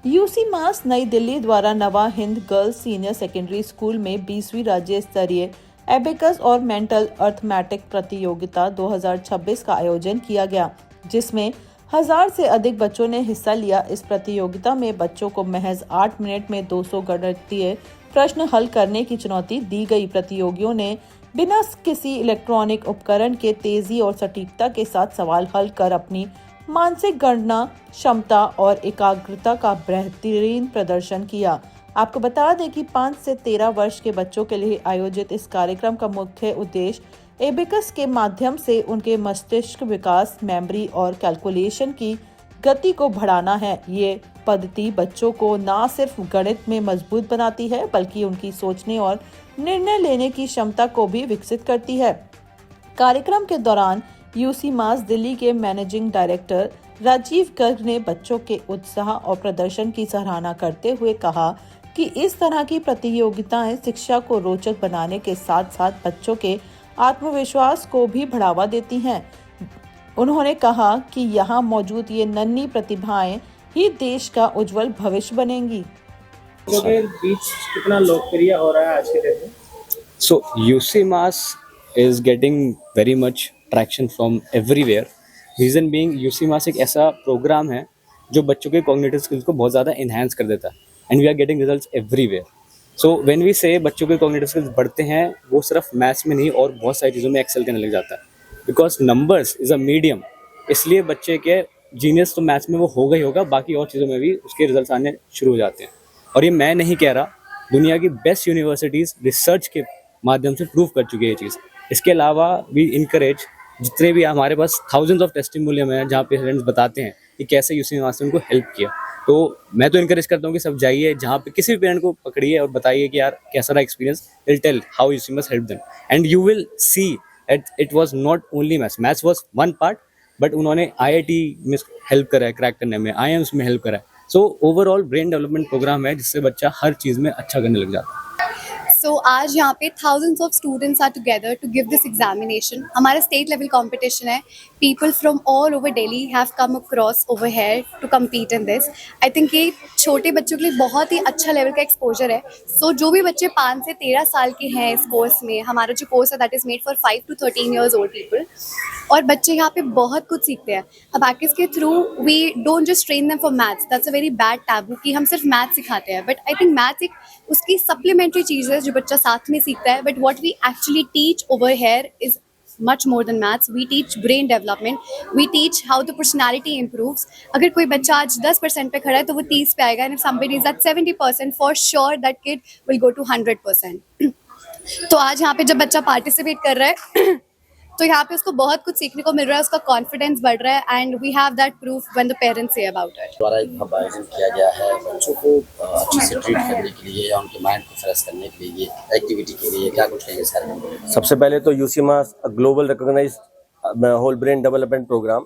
UC मास नई दिल्ली द्वारा नवा Hind girls senior secondary school में 20वीं राज्य स्तरीय एबेकस और मेंटल अर्थमेटिक प्रतियोगिता 2026 का आयोजन किया गया, जिसमें 1000 से अधिक बच्चों ने हिस्सा लिया। इस प्रतियोगिता में बच्चों को महज 8 मिनट में 200 गणितीय प्रश्न हल करने की चुनौती दी गई। प्रतियोगियों ने बिना किसी इलेक्ट्रॉनिक उपकरण के तेजी और सटीकता के साथ सवाल हल कर अपनी मानसिक गणना क्षमता और एकाग्रता का बेहतरीन प्रदर्शन किया। आपको बता दें कि 5 से 13 वर्ष के बच्चों के लिए आयोजित इस कार्यक्रम का मुख्य उद्देश्य एबेकस के माध्यम से उनके मस्तिष्क विकास, मेमोरी और कैलकुलेशन की गति को बढ़ाना है। ये पद्धति बच्चों को न सिर्फ गणित में मजबूत बनाती है, बल्कि उनकी सोचने और निर्णय लेने की क्षमता को भी विकसित करती है। कार्यक्रम के दौरान यूसी मास दिल्ली के मैनेजिंग डायरेक्टर राजीव गर्ग ने बच्चों के उत्साह और प्रदर्शन की सराहना करते हुए कहा कि इस तरह की प्रतियोगिताएं शिक्षा को रोचक बनाने के साथ साथ बच्चों के आत्मविश्वास को भी बढ़ावा देती हैं। उन्होंने कहा कि यहाँ मौजूद ये नन्ही प्रतिभाएं ही देश का उज्जवल भविष्य बनेंगी। बच्चों के बीच कितना लोकप्रिय हो रहा है आज के दिन में? So UC Mass is getting very much traction from everywhere. Reason being UC Mass एक ऐसा प्रोग्राम है जो बच्चों के कॉग्निटिव स्किल्स को बहुत ज़्यादा इन्हांस कर देता है and we are getting results everywhere. So when we say बच्चों के कॉग्निटिव स्किल्स बढ़ते हैं, वो सिर्फ मैथ्स में नहीं और बहुत सारी चीज़ों में एक्सेल करने लग जाता है, because numbers is a medium. इसलिए बच्चे के जीनियस तो मैथ्स में वो होगा ही होगा, बाकी और चीज़ों में भी उसके रिजल्ट्स आने शुरू हो जाते हैं। और ये मैं नहीं कह रहा, दुनिया की बेस्ट यूनिवर्सिटीज़ रिसर्च के माध्यम से प्रूव कर चुकी है ये चीज़। इसके अलावा वी इनकरेज जितने भी हमारे पास थाउजेंड्स ऑफ टेस्टिमोनियल हैं जहाँ पे पेरेंट्स बताते हैं कि कैसे यूसी मास ने उनको हेल्प किया, तो मैं तो इनकरेज करता हूँ कि सब जाइए, जहाँ पे किसी भी पेरेंट को पकड़िए और बताइए कि यार कैसा रहा experience. Will tell how UCMAS help them and you will see it was not only maths was one part, but उन्होंने आईआईटी में हेल्प करा है क्रैक करने में, आईआईएम्स में हेल्प करा है। So overall brain development program है जिससे बच्चा हर चीज़ में अच्छा करने लग जाता है। So आज यहाँ पे thousands of students are together to give this examination. हमारा state level competition है. People from all over Delhi have come across over here to compete in this. I think ये छोटे बच्चों के लिए बहुत ही अच्छा लेवल का एक्सपोजर है. So जो भी बच्चे 5 से 13 साल के हैं इस कोर्स में, हमारा जो कोर्स है that is made for 5 to 13 years old people. और बच्चे यहाँ पे बहुत कुछ सीखते हैं. अबैकस के through we don't just train them for maths. That's a very bad taboo कि हम सिर्फ मैथ्स सिखाते हैं. But I think मैथ्स एक उसकी सप्लीमेंट्री चीज़ है जो बच्चा साथ में सीखता है. But what we actually teach over here is much more than maths. We teach brain development. We teach how the personality improves. अगर कोई बच्चा आज 10% पे खड़ा है तो वो 30 पे आएगा. And if somebody is at 70%, for sure that kid will go to 100%. तो आज यहाँ पे जब बच्चा पार्टिसिपेट कर रहा है तो यहाँ पे उसको बहुत कुछ सीखने को मिल रहा है, उसका कॉन्फिडेंस बढ़ रहा है and we have that proof when the parents say about it. द्वारा एक आयोजन किया गया है बच्चों को अच्छे से ट्रीट करने के लिए या उनके माइंड को फ्रेश करने के लिए, एक्टिविटी के लिए क्या कुछ है सर? सबसे पहले तो UCMAS global recognized whole brain development program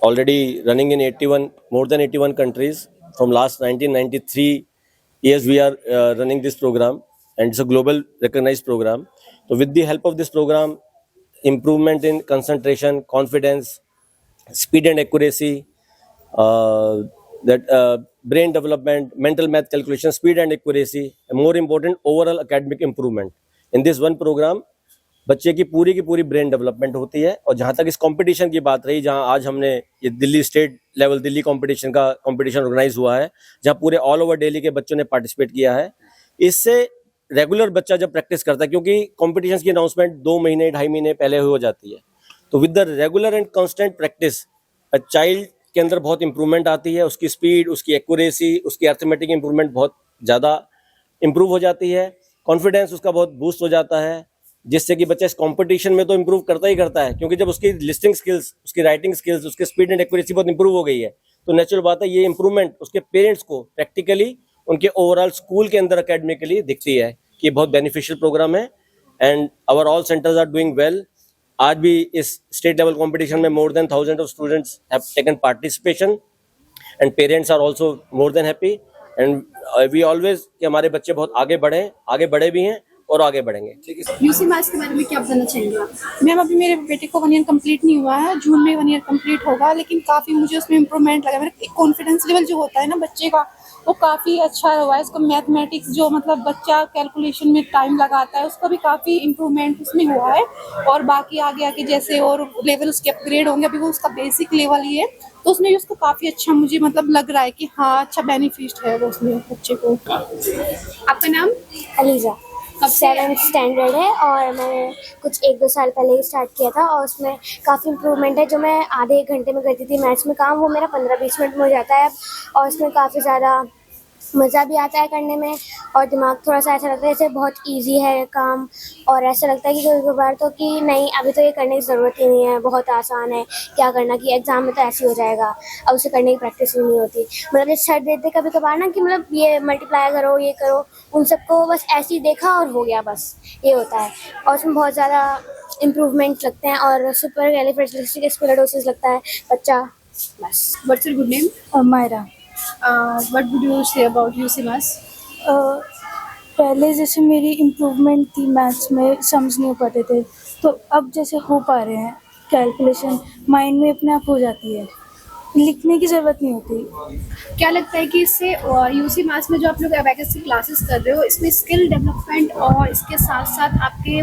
already running in 81 more than 81 countries from last 1993 years. We are running this program and it's a global recognized program. So with the help of this program, improvement in concentration, confidence, speed and accuracy, brain development, mental math calculation, speed and accuracy, and more important, overall academic improvement. In this one program, बच्चे की पूरी brain development होती है। और जहाँ तक इस competition की बात रही, जहाँ आज हमने ये Delhi state level Delhi competition organise हुआ है, जहाँ पूरे ऑल ओवर दिल्ली के बच्चों ने पार्टिसिपेट किया है। इससे रेगुलर बच्चा जब प्रैक्टिस करता है, क्योंकि कॉम्पिटिशन की अनाउंसमेंट 2 महीने 2.5 महीने पहले हो जाती है, तो with the regular and constant practice child के अंदर बहुत इंप्रूवमेंट आती है। उसकी स्पीड, उसकी एक्यूरेसी, उसकी अर्थमेटिक इंप्रूवमेंट बहुत ज़्यादा इंप्रूव हो जाती है। कॉन्फिडेंस उसका बहुत बूस्ट हो जाता है, जिससे कि बच्चा इस कंपटीशन में तो इंप्रूव करता ही करता है, क्योंकि जब उसकी लिस्टिंग स्किल्स, उसकी राइटिंग स्किल्स, उसकी स्पीड एंड एक्यूरेसी बहुत इंप्रूव हो गई है, तो नेचुरल बात है ये इंप्रूवमेंट उसके पेरेंट्स को प्रैक्टिकली उनके ओवरऑल स्कूल के अंदर एकेडमिकली दिखती है कि ये बहुत बेनिफिशियल प्रोग्राम है। And our all centres are doing well. आज भी इस स्टेट लेवल कॉम्पिटिशन में more than 1000 of students have taken participation and parents are also more than happy. And we always कि हमारे बच्चे बहुत आगे बढ़े भी हैं, और आगे बढ़ेंगे। यूसी मैथ्स के बारे में क्या बताना चाहेंगे आप? मैम अभी मेरे बेटे को 1 ईयर कंप्लीट नहीं हुआ है, जून में 1 ईयर कंप्लीट होगा, लेकिन काफ़ी मुझे उसमें इम्प्रूवमेंट लगा। मेरा एक कॉन्फिडेंस लेवल जो होता है ना बच्चे का, वो काफ़ी अच्छा हुआ है। इसको मैथमेटिक्स जो मतलब बच्चा कैलकुलेशन में टाइम लगाता है, उसका भी काफ़ी इम्प्रूवमेंट उसमें हुआ है। और बाकी आगे आगे जैसे और लेवल उसके अपग्रेड होंगे, अभी वो उसका बेसिक लेवल ही है, तो उसमें भी उसको काफ़ी अच्छा मुझे मतलब लग रहा है कि हाँ अच्छा बेनिफिट है वो उसमें बच्चे को। आपका नाम? अलीजा कब से? 7th स्टैंडर्ड है और मैंने कुछ 1-2 साल पहले ही स्टार्ट किया था और उसमें काफ़ी इम्प्रूवमेंट है। जो मैं आधे 1 घंटे में करती थी मैथ्स में काम, वो मेरा 15-20 मिनट में हो जाता है अब। और उसमें काफ़ी ज़्यादा मज़ा भी आता है करने में और दिमाग थोड़ा सा ऐसा लगता है जैसे बहुत इजी है काम। और ऐसा लगता है कि कभी कभार तो कि नहीं अभी तो ये करने की ज़रूरत ही नहीं है, बहुत आसान है, क्या करना कि एग्ज़ाम में तो ऐसे ही हो जाएगा, अब उसे करने की प्रैक्टिस ही नहीं होती। मतलब जैसे सर देते कभी कभार ना कि मतलब ये मल्टीप्लाई करो, ये करो, उन सबको बस ऐसे ही देखा और हो गया, बस ये होता है। और उसमें बहुत ज़्यादा इम्प्रूवमेंट लगते हैं और सुपर कैलिफ्रेक्टिलिस्टिक्सपिलिडोसिस लगता है बच्चा, बस। What's your good name? Myra. What would you say about UC Maths? पहले जैसे मेरी इम्प्रूवमेंट थी मैथ्स में, समझ नहीं हो पाते थे, तो अब जैसे हो पा रहे हैं, कैलकुलेशन माइंड में अपने आप हो जाती है, लिखने की ज़रूरत नहीं होती। क्या लगता है कि इससे यूसी मैथ्स में जो आप लोग अबैकस की क्लासेस कर रहे हो, इसमें स्किल डेवलपमेंट और इसके साथ साथ आपके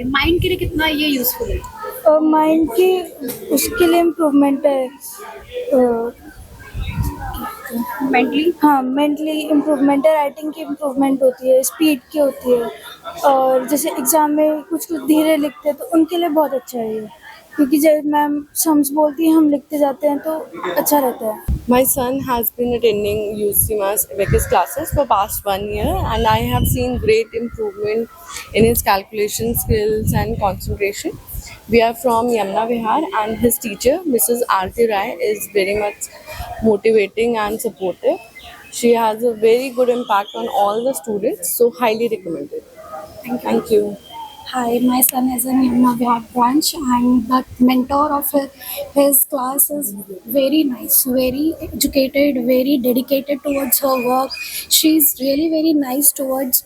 माइंड के लिए कितना ये यूजफुल है? और माइंड की उसके लिए इम्प्रूवमेंट है। मेंटली? हाँ, मेंटली इम्प्रूवमेंट है, राइटिंग की इम्प्रूवमेंट होती है, स्पीड की होती है। और जैसे एग्ज़ाम में कुछ कुछ धीरे लिखते हैं तो उनके लिए बहुत अच्छा है ये, क्योंकि जब मैम सम्स बोलती हैं हम लिखते जाते हैं तो अच्छा रहता है। My son has been attending UC Maths abacus classes for past 1 year, and I have seen great improvement in his calculation skills and concentration. We are from Yamuna Vihar, and his teacher, Mrs. Aarti Rai, is very much motivating and supportive. She has a very good impact on all the students, so highly recommended. Thank you. Hi, my son is in Yamuna Vihar branch and the mentor of his class is very nice, very educated, very dedicated towards her work. She's really very nice towards